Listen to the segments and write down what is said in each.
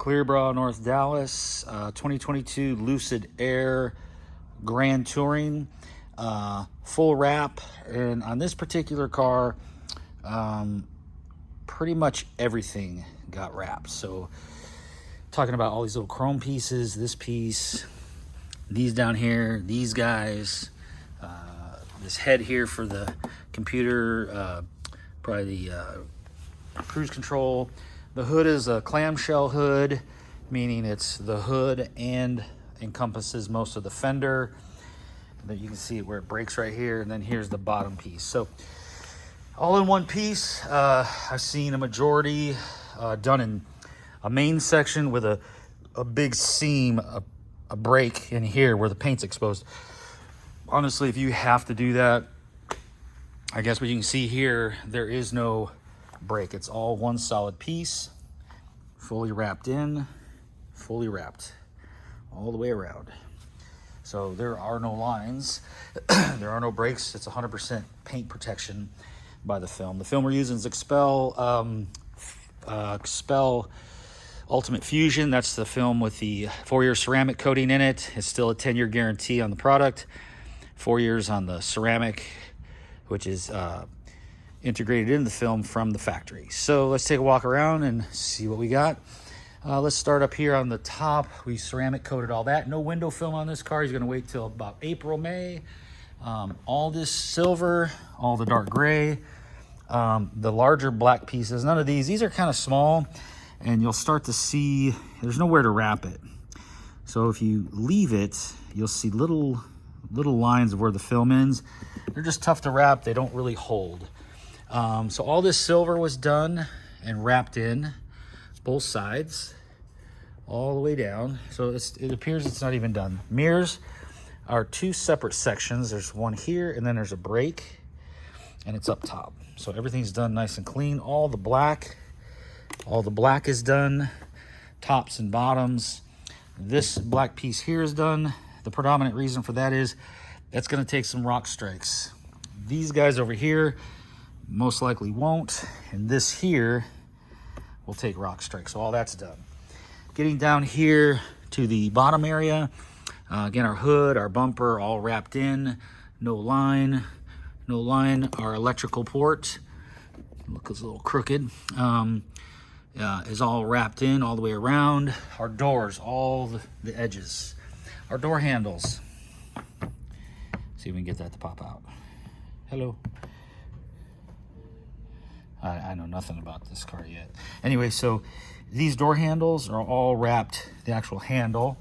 Clear Bra, North Dallas, 2022 Lucid Air Grand Touring, full wrap. And on this particular car, pretty much everything got wrapped. So talking about all these little chrome pieces, this piece, these down here, these guys, this head here for the computer, probably the cruise control. The hood is a clamshell hood, meaning it's the hood and encompasses most of the fender. Then you can see it where it breaks right here, and then here's the bottom piece. So all in one piece. I've seen a majority done in a main section with a big seam, a break in here where the paint's exposed. Honestly, if you have to do that, I guess what you can see here, there is no break. It's all one solid piece, fully wrapped in, fully wrapped all the way around. So there are no lines, there are no breaks. It's 100% paint protection by the film. The film we're using is Xpel Ultimate Fusion. That's the film with the 4-year ceramic coating in it. It's still a 10-year guarantee on the product, 4 years on the ceramic, which is integrated in the film from the factory. So let's take a walk around and see what we got. Let's start up here on the top. We ceramic coated all that. No window film on this car. He's going to wait till about April, May. All this silver, all the dark gray, the larger black pieces. None of these are kind of small, and you'll start to see there's nowhere to wrap it. So if you leave it, you'll see little lines of where the film ends. They're just tough to wrap. They don't really hold. So all this silver was done and wrapped in both sides all the way down. So it appears it's not even done. Mirrors are two separate sections. There's one here, and then there's a break, and it's up top. So everything's done nice and clean. All the black is done, tops and bottoms. This black piece here is done. The predominant reason for that is that's going to take some rock strikes. These guys over here most likely won't, and this here will take rock strikes. So all that's done. Getting down here to the bottom area, again, our hood, our bumper, all wrapped in. No line. Our electrical port, look, it's a little crooked, is all wrapped in all the way around. Our doors, all the edges. Our door handles. See if we can get that to pop out. Hello. I know nothing about this car yet. Anyway, so these door handles are all wrapped, the actual handle.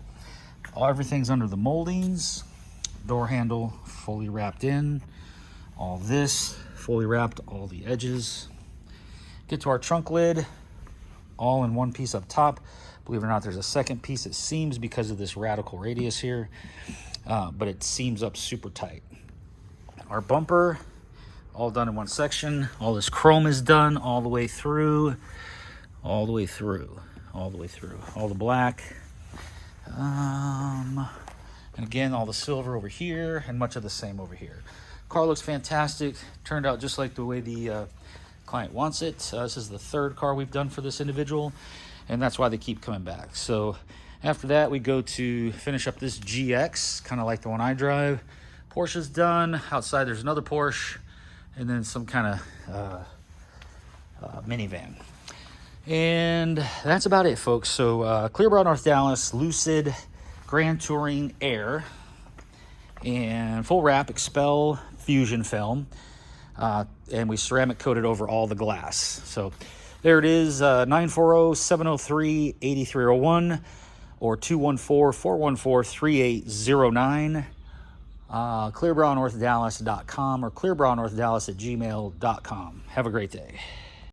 Everything's under the moldings. Door handle fully wrapped in. All this fully wrapped, all the edges. Get to our trunk lid, all in one piece up top. Believe it or not, there's a second piece that seams because of this radical radius here, but it seams up super tight. Our bumper, all done in one section. All this chrome is done all the way through, all the black. And again, all the silver over here and much of the same over here. Car looks fantastic. Turned out just like the way the client wants it. This is the third car we've done for this individual, and that's why they keep coming back. So after that, we go to finish up this GX, kind of like the one I drive. Porsche's done. Outside, there's another Porsche, and then some kind of minivan. And that's about it, folks. So Clear Bra, North Dallas, Lucid Grand Touring Air, and full wrap Xpel Fusion film. And we ceramic coated over all the glass. So there it is, 940-703-8301 or 214-414-3809. ClearBraNorthDallas.com or ClearBraNorthDallas@gmail.com. Have a great day.